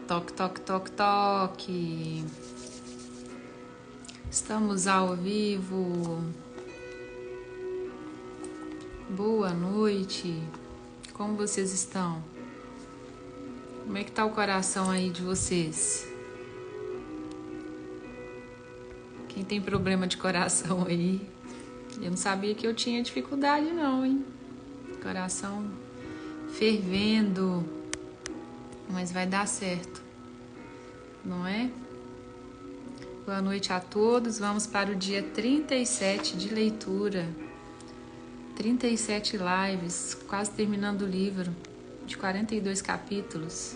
Toque, toque, toque, toque. Estamos ao vivo. Boa noite. Como vocês estão? Como é que tá o coração aí de vocês? Quem tem problema de coração aí? Eu não sabia que eu tinha dificuldade não, hein? Coração fervendo. Mas vai dar certo, não é? Boa noite a todos. Vamos para o dia 37 de leitura. 37 lives, quase terminando o livro de 42 capítulos.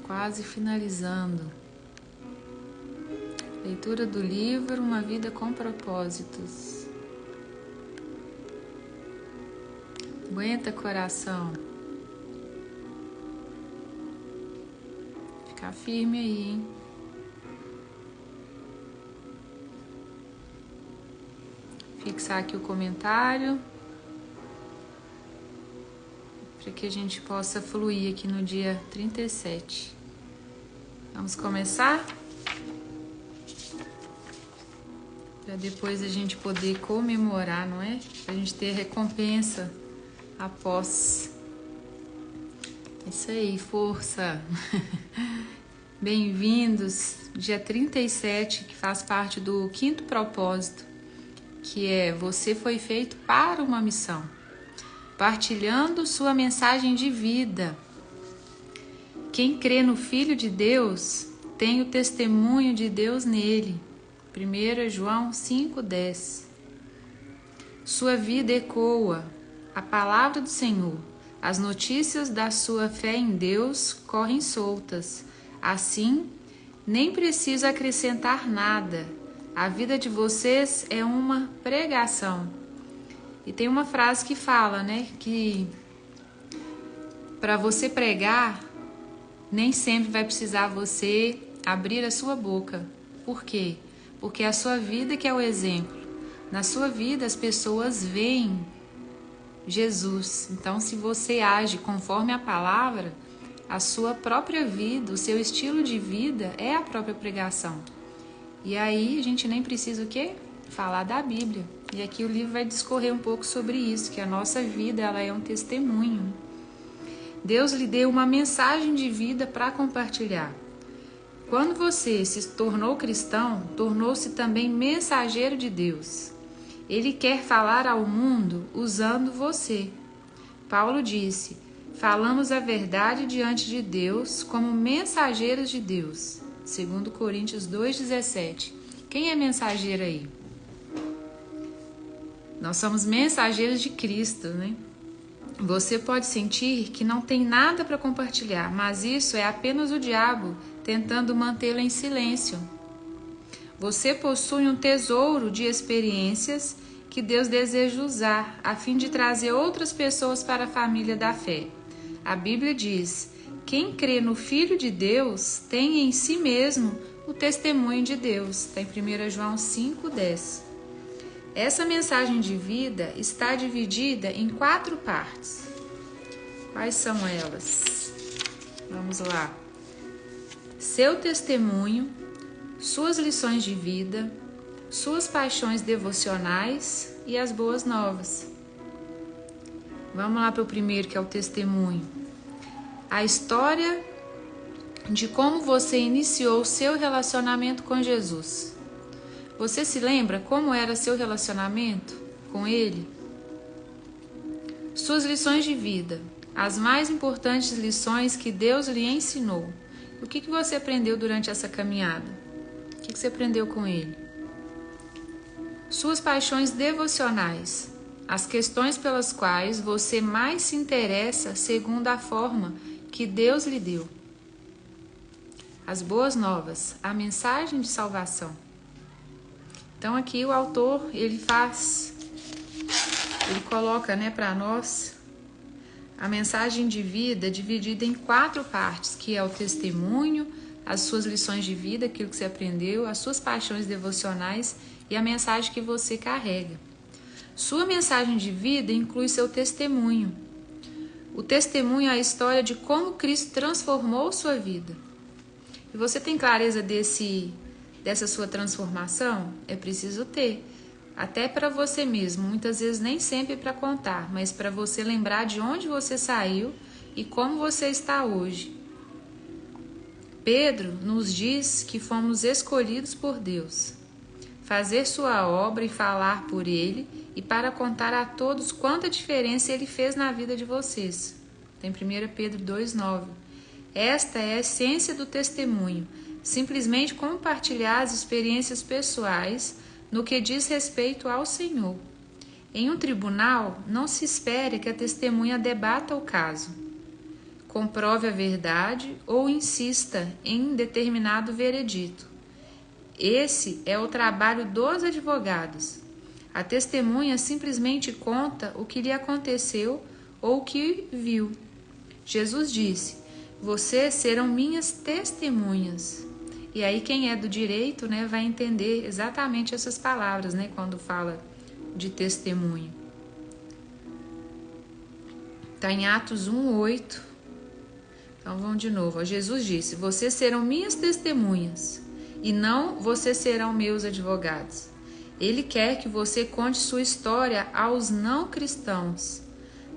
Quase finalizando. Leitura do livro Uma Vida com Propósitos. Aguenta, coração. Ficar firme aí, hein? Fixar aqui o comentário para que a gente possa fluir aqui no dia 37. Vamos começar? Para depois a gente poder comemorar, não é? Para a gente ter recompensa após. Isso aí, força! Bem-vindos, dia 37, que faz parte do 5º propósito, que é você foi feito para uma missão, partilhando sua mensagem de vida. Quem crê no Filho de Deus tem o testemunho de Deus nele. 1 João 5,10. Sua vida ecoa a palavra do Senhor. As notícias da sua fé em Deus correm soltas. Assim, nem preciso acrescentar nada. A vida de vocês é uma pregação. E tem uma frase que fala, né, que para você pregar, nem sempre vai precisar você abrir a sua boca. Por quê? Porque é a sua vida que é o exemplo. Na sua vida as pessoas veem Jesus. Então, se você age conforme a palavra, a sua própria vida, o seu estilo de vida é a própria pregação. E aí a gente nem precisa o quê? Falar da Bíblia. E aqui o livro vai discorrer um pouco sobre isso, que a nossa vida ela é um testemunho. Deus lhe deu uma mensagem de vida para compartilhar. Quando você se tornou cristão, tornou-se também mensageiro de Deus. Ele quer falar ao mundo usando você. Paulo disse: falamos a verdade diante de Deus como mensageiros de Deus. 2 Coríntios 2,17. Quem é mensageiro aí? Nós somos mensageiros de Cristo, né? Você pode sentir que não tem nada para compartilhar, mas isso é apenas o diabo tentando mantê-lo em silêncio. Você possui um tesouro de experiências que Deus deseja usar a fim de trazer outras pessoas para a família da fé. A Bíblia diz: quem crê no Filho de Deus tem em si mesmo o testemunho de Deus. Está em 1 João 5,10. Essa mensagem de vida está dividida em 4 partes. Quais são elas? Vamos lá. Seu testemunho, suas lições de vida, suas paixões devocionais e as boas novas. Vamos lá para o primeiro, que é o testemunho. A história de como você iniciou o seu relacionamento com Jesus. Você se lembra como era seu relacionamento com Ele? Suas lições de vida, as mais importantes lições que Deus lhe ensinou. O que você aprendeu durante essa caminhada? O que você aprendeu com Ele? Suas paixões devocionais, as questões pelas quais você mais se interessa segundo a forma que Deus lhe deu. As boas novas, a mensagem de salvação. Então aqui o autor, ele coloca, né, para nós a mensagem de vida dividida em 4 partes, que é o testemunho, as suas lições de vida, aquilo que você aprendeu, as suas paixões devocionais e a mensagem que você carrega. Sua mensagem de vida inclui seu testemunho. O testemunho é a história de como Cristo transformou sua vida. E você tem clareza dessa sua transformação? É preciso ter. Até para você mesmo, muitas vezes nem sempre para contar, mas para você lembrar de onde você saiu e como você está hoje. Pedro nos diz que fomos escolhidos por Deus, fazer sua obra e falar por Ele e para contar a todos quanta diferença Ele fez na vida de vocês. Tem 1 Pedro 2,9. Esta é a essência do testemunho, simplesmente compartilhar as experiências pessoais no que diz respeito ao Senhor. Em um tribunal, não se espere que a testemunha debata o caso, comprove a verdade ou insista em determinado veredito. Esse é o trabalho dos advogados. A testemunha simplesmente conta o que lhe aconteceu ou o que viu. Jesus disse: vocês serão minhas testemunhas. E aí quem é do direito, vai entender exatamente essas palavras, quando fala de testemunho. Está em Atos 1:8. Então vamos de novo. Jesus disse: vocês serão minhas testemunhas e não vocês serão meus advogados. Ele quer que você conte sua história aos não cristãos.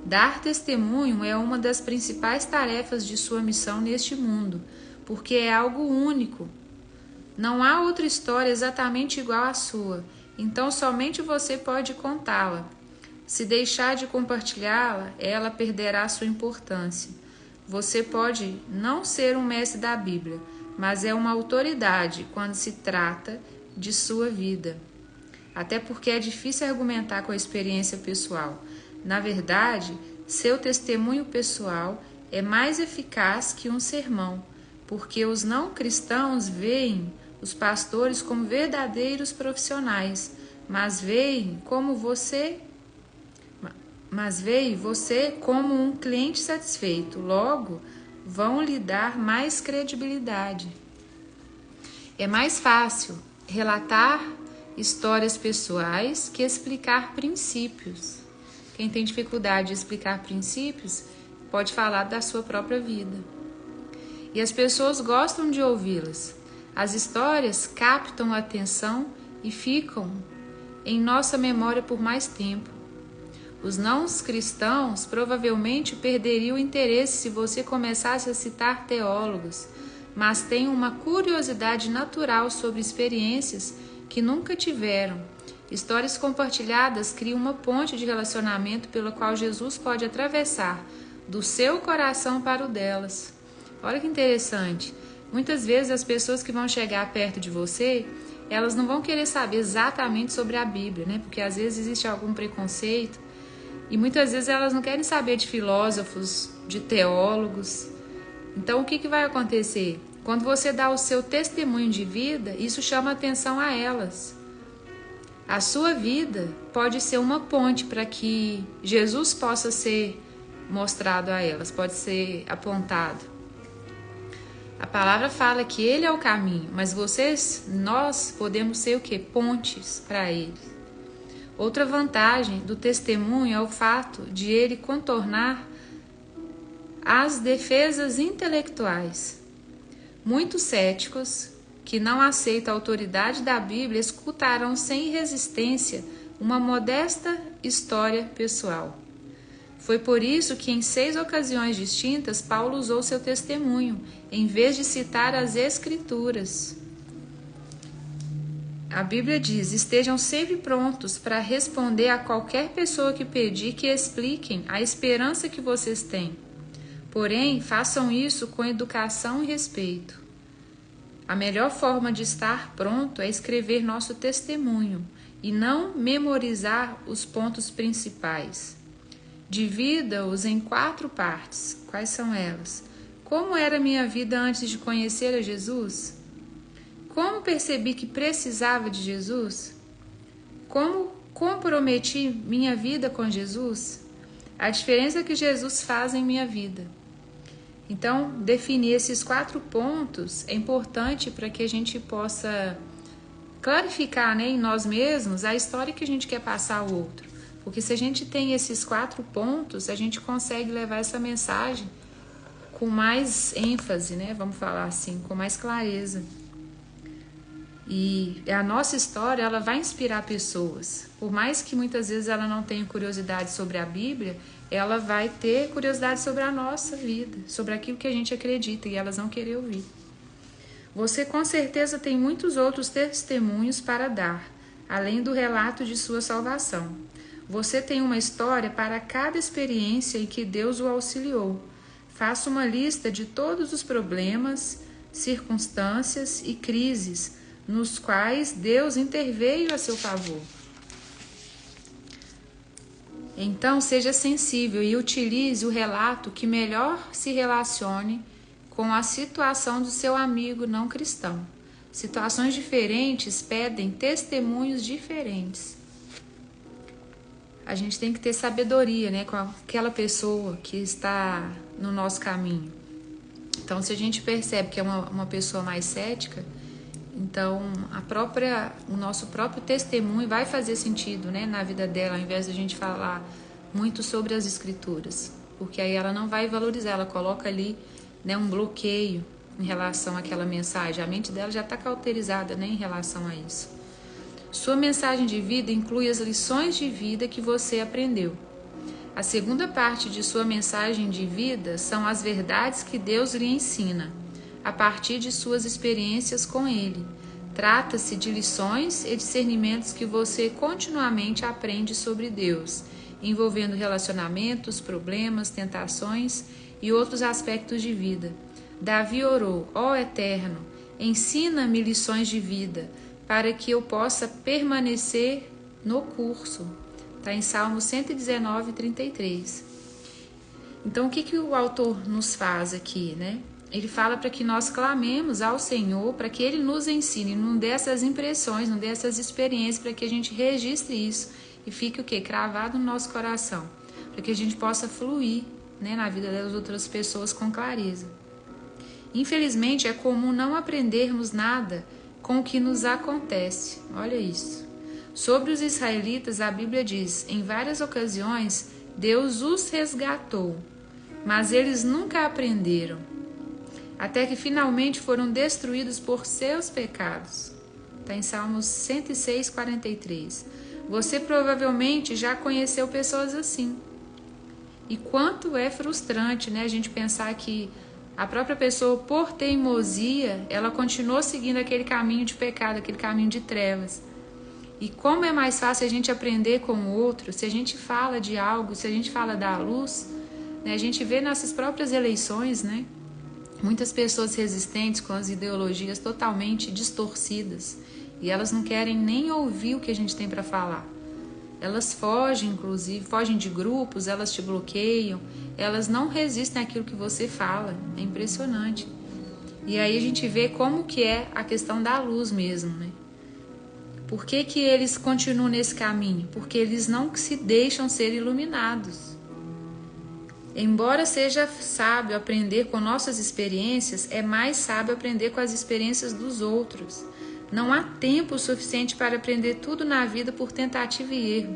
Dar testemunho é uma das principais tarefas de sua missão neste mundo, porque é algo único. Não há outra história exatamente igual à sua, então somente você pode contá-la. Se deixar de compartilhá-la, ela perderá sua importância. Você pode não ser um mestre da Bíblia, mas é uma autoridade quando se trata de sua vida. Até porque é difícil argumentar com a experiência pessoal. Na verdade, seu testemunho pessoal é mais eficaz que um sermão, porque os não cristãos veem os pastores como verdadeiros profissionais, mas veem você como um cliente satisfeito. Logo, vão lhe dar mais credibilidade. É mais fácil relatar histórias pessoais que explicar princípios. Quem tem dificuldade de explicar princípios pode falar da sua própria vida. E as pessoas gostam de ouvi-las. As histórias captam a atenção e ficam em nossa memória por mais tempo. Os não cristãos provavelmente perderiam o interesse se você começasse a citar teólogos, mas têm uma curiosidade natural sobre experiências que nunca tiveram. Histórias compartilhadas criam uma ponte de relacionamento pela qual Jesus pode atravessar do seu coração para o delas. Olha que interessante. Muitas vezes as pessoas que vão chegar perto de você, elas não vão querer saber exatamente sobre a Bíblia, porque às vezes existe algum preconceito e muitas vezes elas não querem saber de filósofos, de teólogos. Então o que vai acontecer? Quando você dá o seu testemunho de vida, isso chama atenção a elas. A sua vida pode ser uma ponte para que Jesus possa ser mostrado a elas, pode ser apontado. A palavra fala que Ele é o caminho, mas nós podemos ser o quê? Pontes para Ele. Outra vantagem do testemunho é o fato de ele contornar as defesas intelectuais. Muitos céticos que não aceitam a autoridade da Bíblia escutarão sem resistência uma modesta história pessoal. Foi por isso que em 6 ocasiões distintas Paulo usou seu testemunho, em vez de citar as Escrituras. A Bíblia diz: estejam sempre prontos para responder a qualquer pessoa que pedir que expliquem a esperança que vocês têm. Porém, façam isso com educação e respeito. A melhor forma de estar pronto é escrever nosso testemunho e não memorizar os pontos principais. Divida-os em 4 partes. Quais são elas? Como era minha vida antes de conhecer a Jesus? Como percebi que precisava de Jesus? Como comprometi minha vida com Jesus? A diferença que Jesus faz em minha vida. Então, definir esses 4 pontos é importante para que a gente possa clarificar, em nós mesmos a história que a gente quer passar ao outro. Porque se a gente tem esses 4 pontos, a gente consegue levar essa mensagem com mais ênfase, né? Vamos falar assim, com mais clareza. E a nossa história, ela vai inspirar pessoas. Por mais que muitas vezes ela não tenha curiosidade sobre a Bíblia, ela vai ter curiosidade sobre a nossa vida, sobre aquilo que a gente acredita, e elas vão querer ouvir. Você com certeza tem muitos outros testemunhos para dar, além do relato de sua salvação. Você tem uma história para cada experiência em que Deus o auxiliou. Faça uma lista de todos os problemas, circunstâncias e crises nos quais Deus interveio a seu favor. Então, seja sensível e utilize o relato que melhor se relacione com a situação do seu amigo não cristão. Situações diferentes pedem testemunhos diferentes. A gente tem que ter sabedoria, né, com aquela pessoa que está no nosso caminho. Então, se a gente percebe que é uma pessoa mais cética, então o nosso próprio testemunho vai fazer sentido, né, na vida dela, ao invés de a gente falar muito sobre as escrituras, porque aí ela não vai valorizar, ela coloca ali, né, um bloqueio em relação àquela mensagem. A mente dela já está cauterizada, né, em relação a isso. Sua mensagem de vida inclui as lições de vida que você aprendeu. A segunda parte de sua mensagem de vida são as verdades que Deus lhe ensina, a partir de suas experiências com Ele. Trata-se de lições e discernimentos que você continuamente aprende sobre Deus, envolvendo relacionamentos, problemas, tentações e outros aspectos de vida. Davi orou: ó Eterno, ensina-me lições de vida, para que eu possa permanecer no curso. Está em Salmo 119, 33. Então, o que o autor nos faz aqui, né? Ele fala para que nós clamemos ao Senhor, para que Ele nos ensine, não dê essas impressões, não dê essas experiências, para que a gente registre isso e fique o quê? Cravado no nosso coração, para que a gente possa fluir, né, na vida das outras pessoas com clareza. Infelizmente, é comum não aprendermos nada com o que nos acontece. Olha isso. Sobre os israelitas, a Bíblia diz: em várias ocasiões, Deus os resgatou, mas eles nunca aprenderam, até que finalmente foram destruídos por seus pecados. Está em Salmos 106, 43. Você provavelmente já conheceu pessoas assim. E quanto é frustrante, né, a gente pensar que a própria pessoa, por teimosia, ela continuou seguindo aquele caminho de pecado, aquele caminho de trevas. E como é mais fácil a gente aprender com o outro, se a gente fala de algo, se a gente fala da luz, né, a gente vê nessas próprias eleições, né, muitas pessoas resistentes com as ideologias totalmente distorcidas, e elas não querem nem ouvir o que a gente tem para falar. Elas fogem, inclusive, fogem de grupos, elas te bloqueiam, elas não resistem àquilo que você fala. É impressionante. E aí a gente vê como que é a questão da luz mesmo, né? Por que que eles continuam nesse caminho? Porque eles não se deixam ser iluminados. Embora seja sábio aprender com nossas experiências, é mais sábio aprender com as experiências dos outros. Não há tempo suficiente para aprender tudo na vida por tentativa e erro.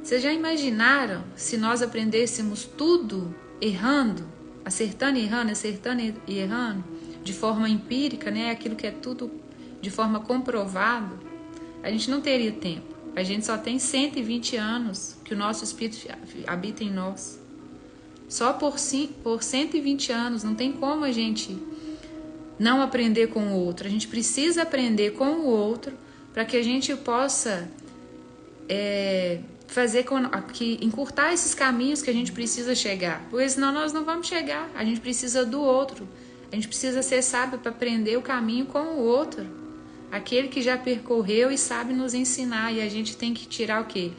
Vocês já imaginaram se nós aprendêssemos tudo errando, acertando e errando, de forma empírica, né? Aquilo que é tudo de forma comprovada? A gente não teria tempo. A gente só tem 120 anos que o nosso Espírito habita em nós. Só por 120 anos, não tem como a gente não aprender com o outro. A gente precisa aprender com o outro para que a gente possa encurtar esses caminhos que a gente precisa chegar. Porque senão nós não vamos chegar. A gente precisa do outro. A gente precisa ser sábio para aprender o caminho com o outro. Aquele que já percorreu e sabe nos ensinar. E a gente tem que tirar o quê?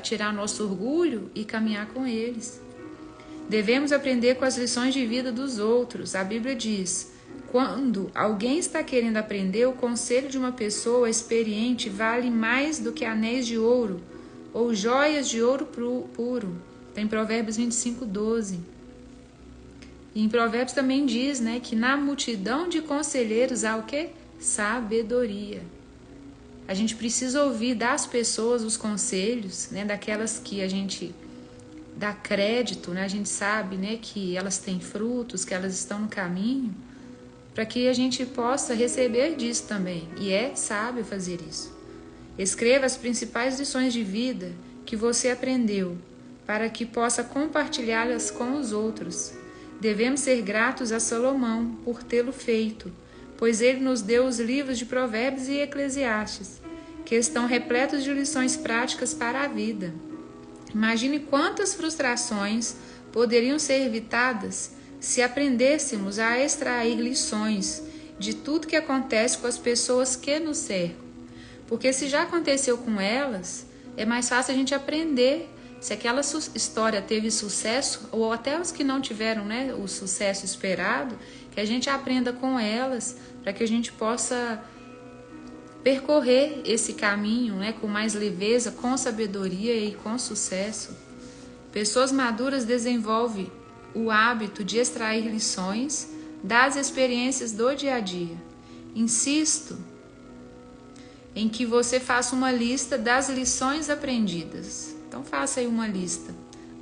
Tirar nosso orgulho e caminhar com eles. Devemos aprender com as lições de vida dos outros. A Bíblia diz: quando alguém está querendo aprender, o conselho de uma pessoa experiente vale mais do que anéis de ouro ou joias de ouro puro. Tem Provérbios 25, 12. E em Provérbios também diz, né, que na multidão de conselheiros há o quê? Sabedoria. A gente precisa ouvir das pessoas os conselhos, né, daquelas que a gente dá crédito, né, a gente sabe, né, que elas têm frutos, que elas estão no caminho, para que a gente possa receber disso também. E é sábio fazer isso. Escreva as principais lições de vida que você aprendeu, para que possa compartilhá-las com os outros. Devemos ser gratos a Salomão por tê-lo feito, pois ele nos deu os livros de Provérbios e Eclesiastes, que estão repletos de lições práticas para a vida. Imagine quantas frustrações poderiam ser evitadas se aprendêssemos a extrair lições de tudo que acontece com as pessoas que nos cercam. Porque se já aconteceu com elas, é mais fácil a gente aprender se aquela história teve sucesso, ou até os que não tiveram, né, o sucesso esperado, que a gente aprenda com elas, para que a gente possa percorrer esse caminho, né, com mais leveza, com sabedoria e com sucesso. Pessoas maduras desenvolvem o hábito de extrair lições das experiências do dia a dia. Insisto em que você faça uma lista das lições aprendidas. Então faça aí uma lista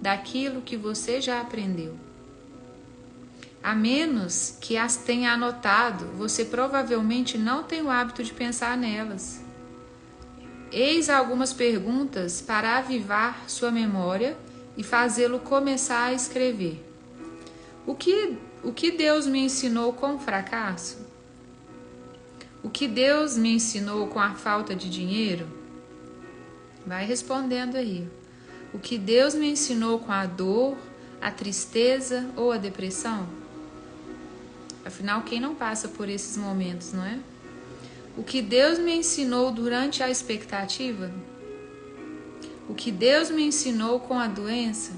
daquilo que você já aprendeu. A menos que as tenha anotado, você provavelmente não tem o hábito de pensar nelas. Eis algumas perguntas para avivar sua memória e fazê-lo começar a escrever. O que Deus me ensinou com o fracasso? O que Deus me ensinou com a falta de dinheiro? Vai respondendo aí. O que Deus me ensinou com a dor, a tristeza ou a depressão? Afinal, quem não passa por esses momentos, não é? O que Deus me ensinou durante a expectativa? O que Deus me ensinou com a doença?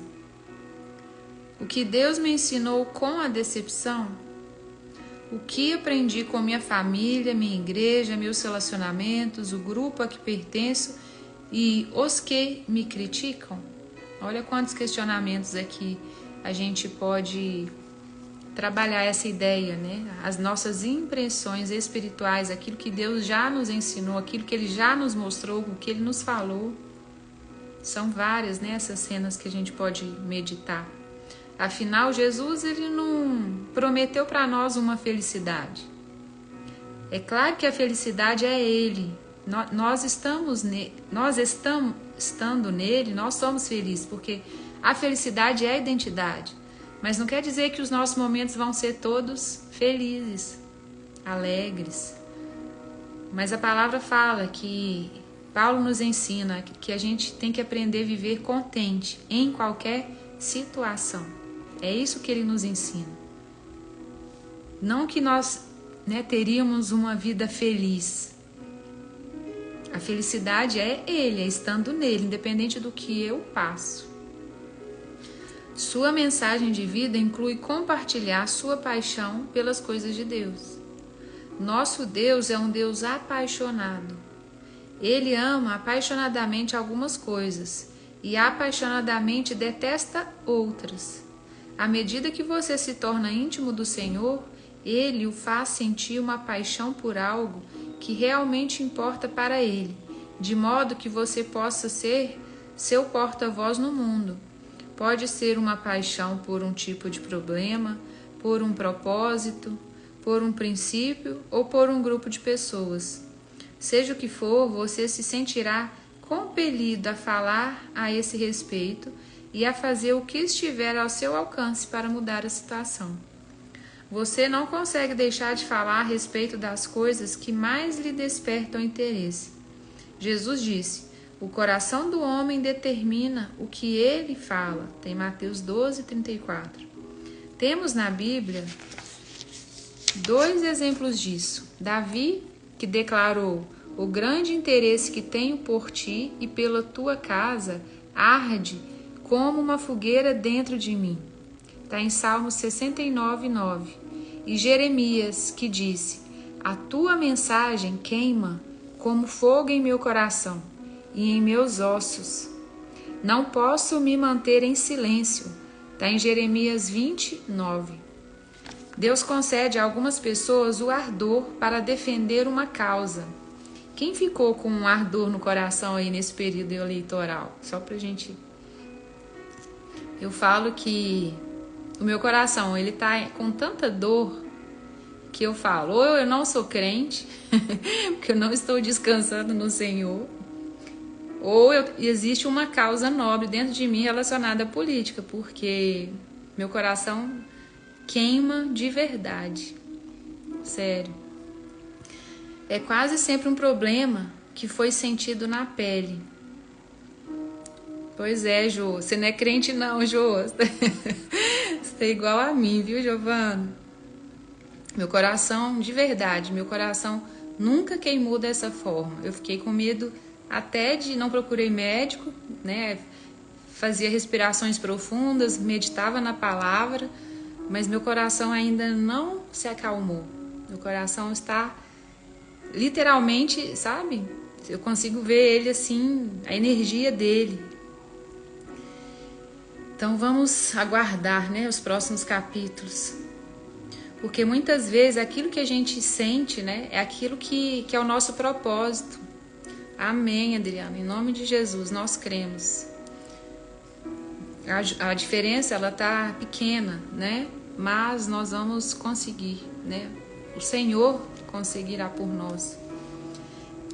O que Deus me ensinou com a decepção? O que aprendi com minha família, minha igreja, meus relacionamentos, o grupo a que pertenço e os que me criticam? Olha quantos questionamentos aqui a gente pode trabalhar essa ideia, né? As nossas impressões espirituais, aquilo que Deus já nos ensinou, aquilo que Ele já nos mostrou, o que Ele nos falou. São várias, né, essas cenas que a gente pode meditar. Afinal, Jesus, Ele não prometeu para nós uma felicidade. É claro que a felicidade é Ele. Nós estando nele, nós somos felizes, porque a felicidade é a identidade. Mas não quer dizer que os nossos momentos vão ser todos felizes, alegres. Mas a palavra fala que Paulo nos ensina que a gente tem que aprender a viver contente em qualquer situação. É isso que ele nos ensina. Não que nós, né, teríamos uma vida feliz. A felicidade é Ele, é estando nele, independente do que eu passo. Sua mensagem de vida inclui compartilhar sua paixão pelas coisas de Deus. Nosso Deus é um Deus apaixonado. Ele ama apaixonadamente algumas coisas e apaixonadamente detesta outras. À medida que você se torna íntimo do Senhor, Ele o faz sentir uma paixão por algo que realmente importa para Ele, de modo que você possa ser seu porta-voz no mundo. Pode ser uma paixão por um tipo de problema, por um propósito, por um princípio ou por um grupo de pessoas. Seja o que for, você se sentirá compelido a falar a esse respeito e a fazer o que estiver ao seu alcance para mudar a situação. Você não consegue deixar de falar a respeito das coisas que mais lhe despertam interesse. Jesus disse: o coração do homem determina o que ele fala. Tem Mateus 12:34. Temos na Bíblia 2 exemplos disso. Davi, que declarou: o grande interesse que tenho por ti e pela tua casa arde como uma fogueira dentro de mim. Está em Salmos 69:9. E Jeremias, que disse: a tua mensagem queima como fogo em meu coração e em meus ossos. Não posso me manter em silêncio. Está em Jeremias 20:9. Deus concede a algumas pessoas o ardor para defender uma causa Quem ficou com um ardor no coração aí nesse período eleitoral? Só pra gente... Eu falo que o meu coração, ele tá com tanta dor que eu falo, ou eu não sou crente, porque eu não estou descansando no Senhor, ou existe uma causa nobre dentro de mim relacionada à política, porque meu coração queima de verdade. Sério. É quase sempre um problema que foi sentido na pele. Pois é, Jô. Você não é crente não, Jô. Você é igual a mim, viu, Giovana? Meu coração, de verdade, meu coração nunca queimou dessa forma. Eu fiquei com medo até de... Não procurei médico, né? Fazia respirações profundas, meditava na palavra, mas meu coração ainda não se acalmou. Meu coração está literalmente, sabe? Eu consigo ver ele assim, a energia dele. Então vamos aguardar, né, os próximos capítulos. Porque muitas vezes aquilo que a gente sente, né, é aquilo que é o nosso propósito. Amém, Adriana. Em nome de Jesus, nós cremos. A diferença, ela tá pequena, né? Mas nós vamos conseguir, né? O Senhor conseguirá por nós.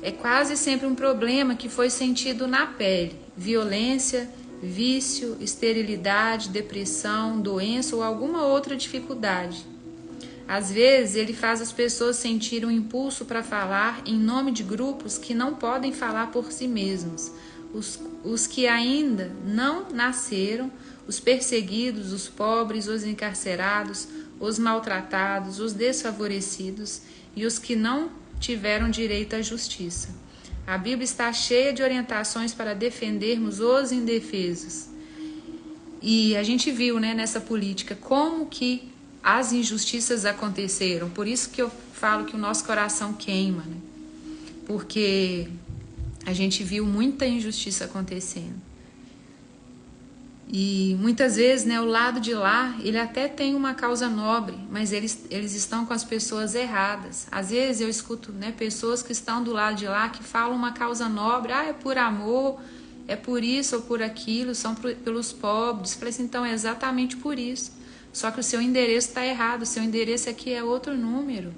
É quase sempre um problema que foi sentido na pele. Violência, vício, esterilidade, depressão, doença ou alguma outra dificuldade. Às vezes, ele faz as pessoas sentir um impulso para falar em nome de grupos que não podem falar por si mesmos. Os que ainda não nasceram, os perseguidos, os pobres, os encarcerados, os maltratados, os desfavorecidos e os que não tiveram direito à justiça. A Bíblia está cheia de orientações para defendermos os indefesos. E a gente viu, né, nessa política como que as injustiças aconteceram. Por isso que eu falo que o nosso coração queima, né? Porque a gente viu muita injustiça acontecendo. E muitas vezes, né, o lado de lá, ele até tem uma causa nobre, mas eles estão com as pessoas erradas. Às vezes eu escuto, né, pessoas que estão do lado de lá que falam uma causa nobre, é por amor, é por isso ou por aquilo, são pelos pobres. Eu falei assim, então é exatamente por isso. Só que o seu endereço está errado, o seu endereço aqui é outro número.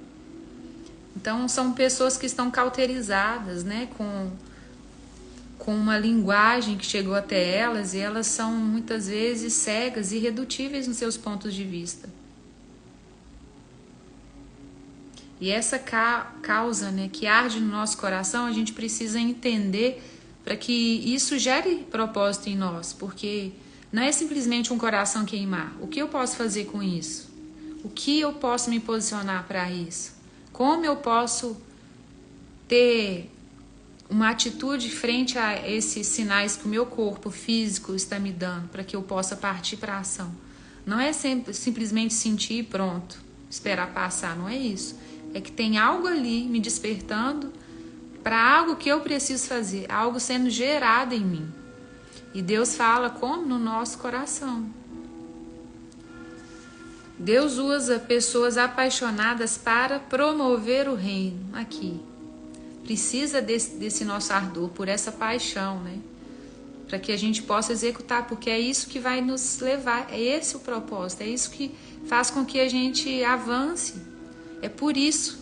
Então são pessoas que estão cauterizadas, né, com uma linguagem que chegou até elas, e elas são muitas vezes cegas e irredutíveis nos seus pontos de vista. E essa causa, né, que arde no nosso coração, a gente precisa entender para que isso gere propósito em nós, porque não é simplesmente um coração queimar. O que eu posso fazer com isso? O que eu posso me posicionar para isso? Como eu posso ter uma atitude frente a esses sinais que o meu corpo físico está me dando para que eu possa partir para a ação? Não é simplesmente sentir e pronto, esperar passar, não é isso. É que tem algo ali me despertando para algo que eu preciso fazer, algo sendo gerado em mim. E Deus fala como? No nosso coração. Deus usa pessoas apaixonadas para promover o reino aqui. Precisa desse nosso ardor, por essa paixão, né? Para que a gente possa executar, porque é isso que vai nos levar, é esse o propósito, é isso que faz com que a gente avance. É por isso,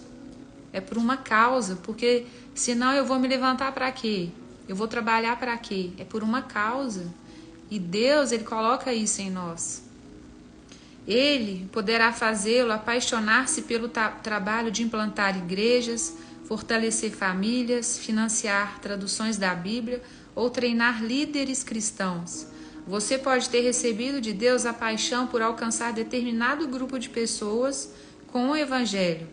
é por uma causa, porque senão eu vou me levantar para quê? Eu vou trabalhar para quê? É por uma causa. E Deus, Ele coloca isso em nós. Ele poderá fazê-lo apaixonar-se pelo trabalho de implantar igrejas, fortalecer famílias, financiar traduções da Bíblia ou treinar líderes cristãos. Você pode ter recebido de Deus a paixão por alcançar determinado grupo de pessoas com o Evangelho.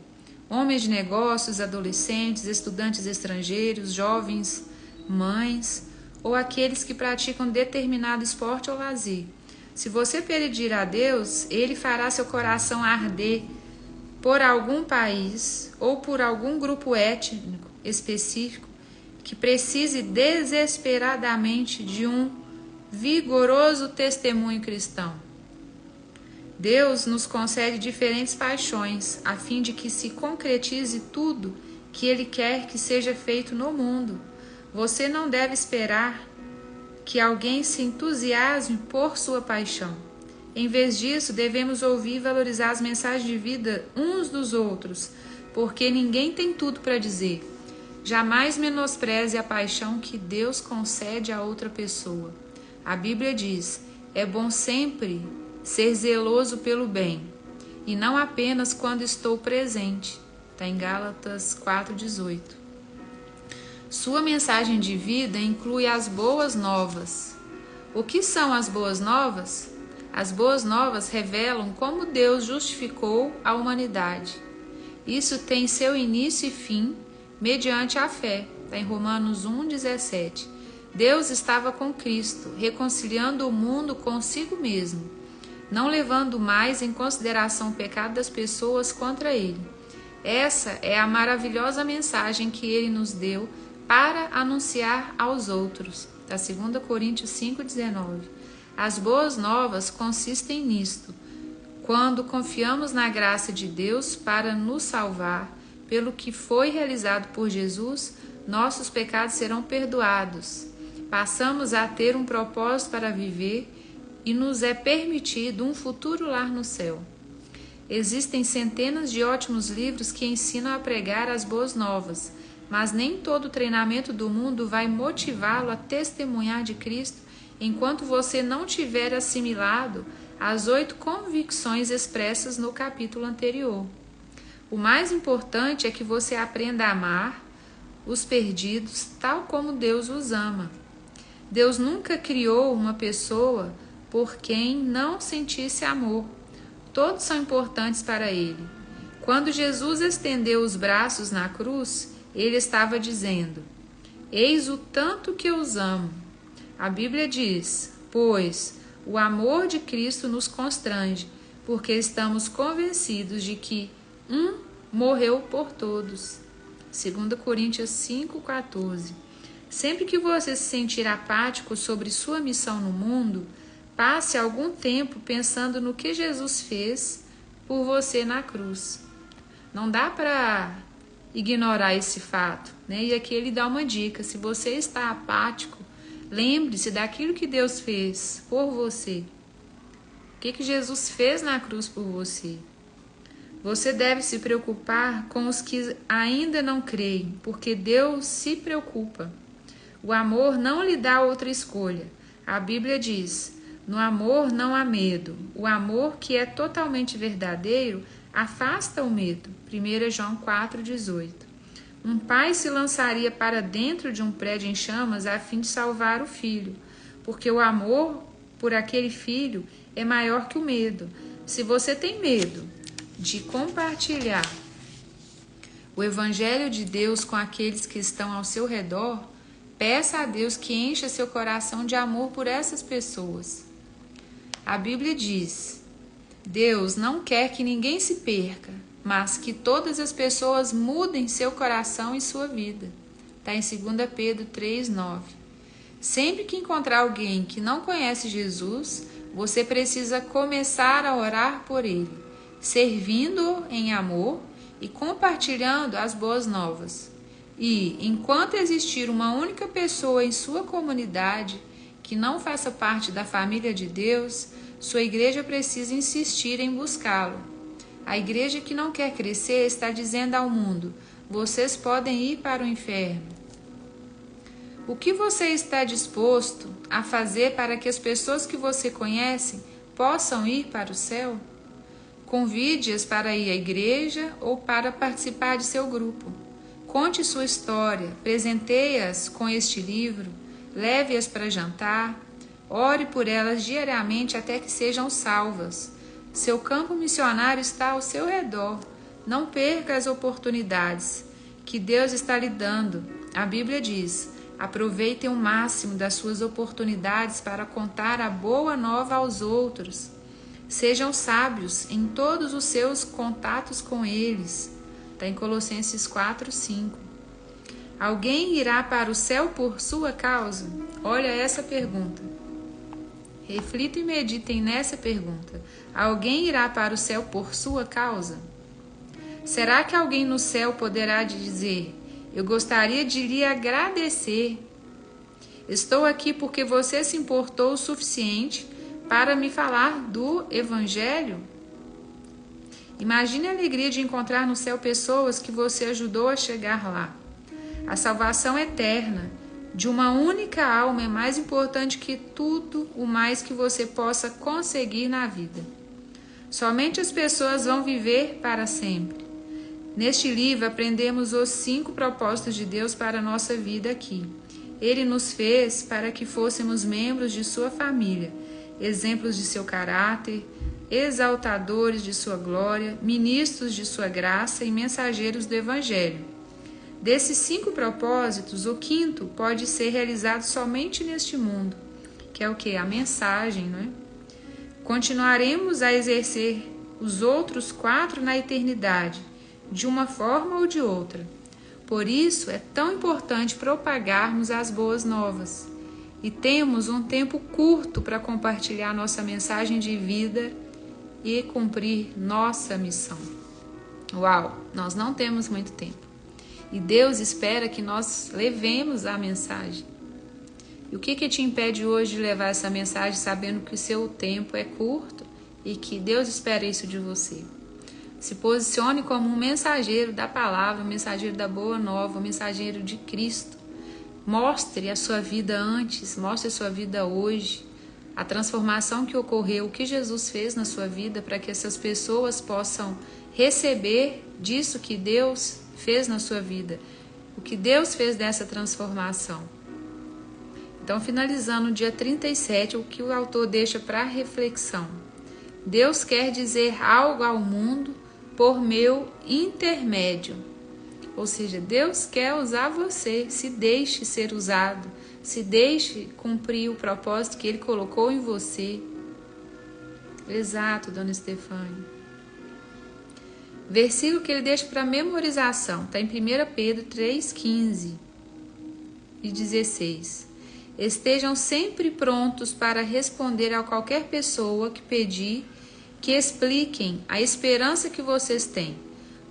Homens de negócios, adolescentes, estudantes estrangeiros, jovens, mães ou aqueles que praticam determinado esporte ou lazer. Se você pedir a Deus, Ele fará seu coração arder por algum país ou por algum grupo étnico específico que precise desesperadamente de um vigoroso testemunho cristão. Deus nos concede diferentes paixões a fim de que se concretize tudo que Ele quer que seja feito no mundo. Você não deve esperar que alguém se entusiasme por sua paixão. Em vez disso, devemos ouvir e valorizar as mensagens de vida uns dos outros, porque ninguém tem tudo para dizer. Jamais menospreze a paixão que Deus concede a outra pessoa. A Bíblia diz: é bom sempre ser zeloso pelo bem, e não apenas quando estou presente. Está em Gálatas 4,18. Sua mensagem de vida inclui as boas novas. O que são as boas novas? As boas novas revelam como Deus justificou a humanidade. Isso tem seu início e fim mediante a fé. Está em Romanos 1,17. Deus estava com Cristo, reconciliando o mundo consigo mesmo, não levando mais em consideração o pecado das pessoas contra ele. Essa é a maravilhosa mensagem que ele nos deu para anunciar aos outros. Está 2 Coríntios 5,19. As boas novas consistem nisto: quando confiamos na graça de Deus para nos salvar, pelo que foi realizado por Jesus, nossos pecados serão perdoados. Passamos a ter um propósito para viver e nos é permitido um futuro lar no céu. Existem centenas de ótimos livros que ensinam a pregar as boas novas, mas nem todo o treinamento do mundo vai motivá-lo a testemunhar de Cristo enquanto você não tiver assimilado as 8 convicções expressas no capítulo anterior. O mais importante é que você aprenda a amar os perdidos tal como Deus os ama. Deus nunca criou uma pessoa por quem não sentisse amor. Todos são importantes para Ele. Quando Jesus estendeu os braços na cruz, Ele estava dizendo: eis o tanto que eu os amo. A Bíblia diz: pois o amor de Cristo nos constrange, porque estamos convencidos de que um morreu por todos. 2 Coríntios 5,14. Sempre que você se sentir apático sobre sua missão no mundo, passe algum tempo pensando no que Jesus fez por você na cruz. Não dá para ignorar esse fato, né? E aqui ele dá uma dica: se você está apático, lembre-se daquilo que Deus fez por você. O que Jesus fez na cruz por você? Você deve se preocupar com os que ainda não creem, porque Deus se preocupa. O amor não lhe dá outra escolha. A Bíblia diz: no amor não há medo. O amor que é totalmente verdadeiro afasta o medo. 1 João 4,18. Um pai se lançaria para dentro de um prédio em chamas a fim de salvar o filho, porque o amor por aquele filho é maior que o medo. Se você tem medo de compartilhar o Evangelho de Deus com aqueles que estão ao seu redor, peça a Deus que encha seu coração de amor por essas pessoas. A Bíblia diz: Deus não quer que ninguém se perca, mas que todas as pessoas mudem seu coração e sua vida. Está em 2 Pedro 3,9. Sempre que encontrar alguém que não conhece Jesus, você precisa começar a orar por ele, servindo-o em amor e compartilhando as boas novas. E, enquanto existir uma única pessoa em sua comunidade que não faça parte da família de Deus, sua igreja precisa insistir em buscá-lo. A igreja que não quer crescer está dizendo ao mundo: vocês podem ir para o inferno. O que você está disposto a fazer para que as pessoas que você conhece possam ir para o céu? Convide-as para ir à igreja ou para participar de seu grupo. Conte sua história, presenteie-as com este livro, leve-as para jantar, ore por elas diariamente até que sejam salvas. Seu campo missionário está ao seu redor. Não perca as oportunidades que Deus está lhe dando. A Bíblia diz: aproveitem o máximo das suas oportunidades para contar a boa nova aos outros. Sejam sábios em todos os seus contatos com eles. Está em Colossenses 4:5. Alguém irá para o céu por sua causa? Olha essa pergunta. Reflitam e meditem nessa pergunta. Alguém irá para o céu por sua causa? Será que alguém no céu poderá dizer: eu gostaria de lhe agradecer? Estou aqui porque você se importou o suficiente para me falar do Evangelho? Imagine a alegria de encontrar no céu pessoas que você ajudou a chegar lá. A salvação eterna de uma única alma é mais importante que tudo o mais que você possa conseguir na vida. Somente as pessoas vão viver para sempre. Neste livro aprendemos os 5 propósitos de Deus para a nossa vida aqui. Ele nos fez para que fôssemos membros de sua família, exemplos de seu caráter, exaltadores de sua glória, ministros de sua graça e mensageiros do Evangelho. Desses 5 propósitos, o 5º pode ser realizado somente neste mundo, que é o quê? A mensagem, não é? Continuaremos a exercer os outros 4 na eternidade, de uma forma ou de outra. Por isso é tão importante propagarmos as boas novas. E temos um tempo curto para compartilhar nossa mensagem de vida e cumprir nossa missão. Uau, nós não temos muito tempo. E Deus espera que nós levemos a mensagem. E o que te impede hoje de levar essa mensagem sabendo que o seu tempo é curto e que Deus espera isso de você? Se posicione como um mensageiro da palavra, um mensageiro da boa nova, um mensageiro de Cristo. Mostre a sua vida antes, mostre a sua vida hoje, a transformação que ocorreu, o que Jesus fez na sua vida, para que essas pessoas possam receber disso que Deus fez na sua vida, o que Deus fez dessa transformação. Então, finalizando o dia 37, o que o autor deixa para reflexão. Deus quer dizer algo ao mundo por meu intermédio. Ou seja, Deus quer usar você, se deixe ser usado, se deixe cumprir o propósito que Ele colocou em você. Exato, dona Estefânia. Versículo que ele deixa para memorização, está em 1 Pedro 3,15 e 16. Estejam sempre prontos para responder a qualquer pessoa que pedir que expliquem a esperança que vocês têm.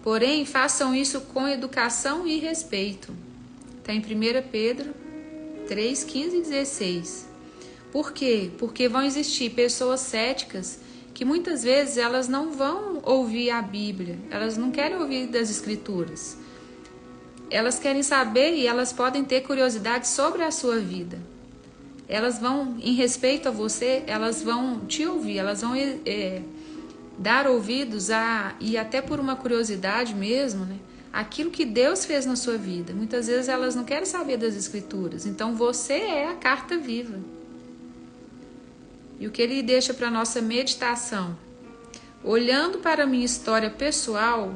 Porém, façam isso com educação e respeito. Está em 1 Pedro 3, 15 e 16. Por quê? Porque vão existir pessoas céticas que muitas vezes elas não vão ouvir a Bíblia, elas não querem ouvir das Escrituras. Elas querem saber e elas podem ter curiosidade sobre a sua vida. Elas vão, em respeito a você, elas vão te ouvir, elas vão dar ouvidos e até por uma curiosidade mesmo, né? Aquilo que Deus fez na sua vida. Muitas vezes elas não querem saber das Escrituras. Então você é a carta viva. E o que ele deixa para nossa meditação? Olhando para a minha história pessoal,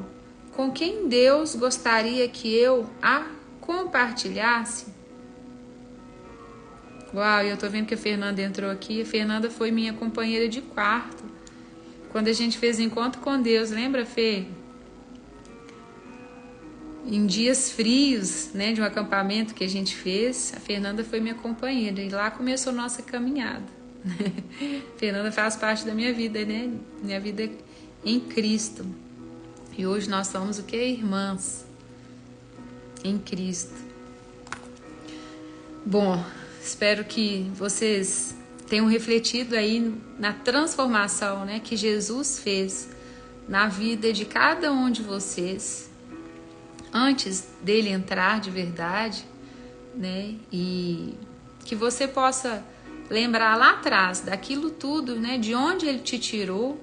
com quem Deus gostaria que eu a compartilhasse? Uau, eu tô vendo que a Fernanda entrou aqui. A Fernanda foi minha companheira de quarto quando a gente fez encontro com Deus, lembra, Fê? Em dias frios, né, de um acampamento que a gente fez, a Fernanda foi minha companheira e lá começou nossa caminhada. Fernanda faz parte da minha vida, né? Minha vida em Cristo. E hoje nós somos o que? Irmãs em Cristo. Bom, espero que vocês tenham refletido aí na transformação, né, que Jesus fez na vida de cada um de vocês antes dele entrar de verdade, né? E que você possa lembrar lá atrás daquilo tudo, né? De onde ele te tirou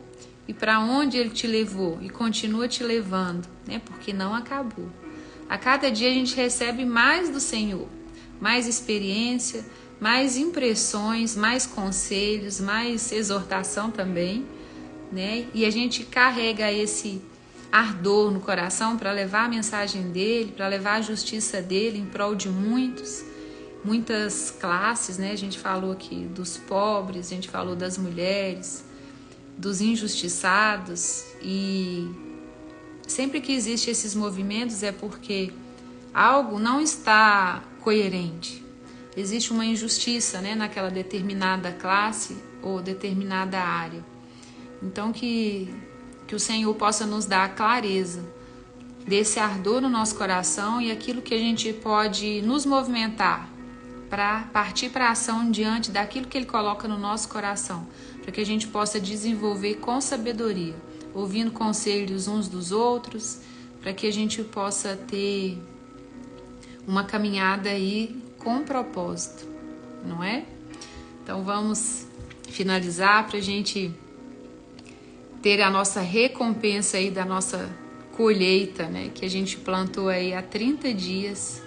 e para onde ele te levou e continua te levando, né? Porque não acabou. A cada dia a gente recebe mais do Senhor, mais experiência, mais impressões, mais conselhos, mais exortação também, né? E a gente carrega esse ardor no coração para levar a mensagem dele, para levar a justiça dele em prol de muitas classes, né? A gente falou aqui dos pobres, a gente falou das mulheres, dos injustiçados, e sempre que existem esses movimentos é porque algo não está coerente. Existe uma injustiça, né, naquela determinada classe ou determinada área. Então que o Senhor possa nos dar clareza desse ardor no nosso coração e aquilo que a gente pode nos movimentar para partir para a ação diante daquilo que Ele coloca no nosso coração, para que a gente possa desenvolver com sabedoria, ouvindo conselhos uns dos outros, para que a gente possa ter uma caminhada aí com propósito, não é? Então vamos finalizar para a gente ter a nossa recompensa aí da nossa colheita, né? Que a gente plantou aí há 30 dias,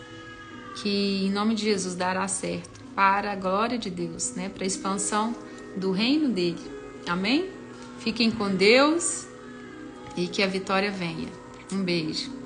que em nome de Jesus dará certo, para a glória de Deus, né? Para a expansão do reino dele. Amém? Fiquem com Deus e que a vitória venha. Um beijo.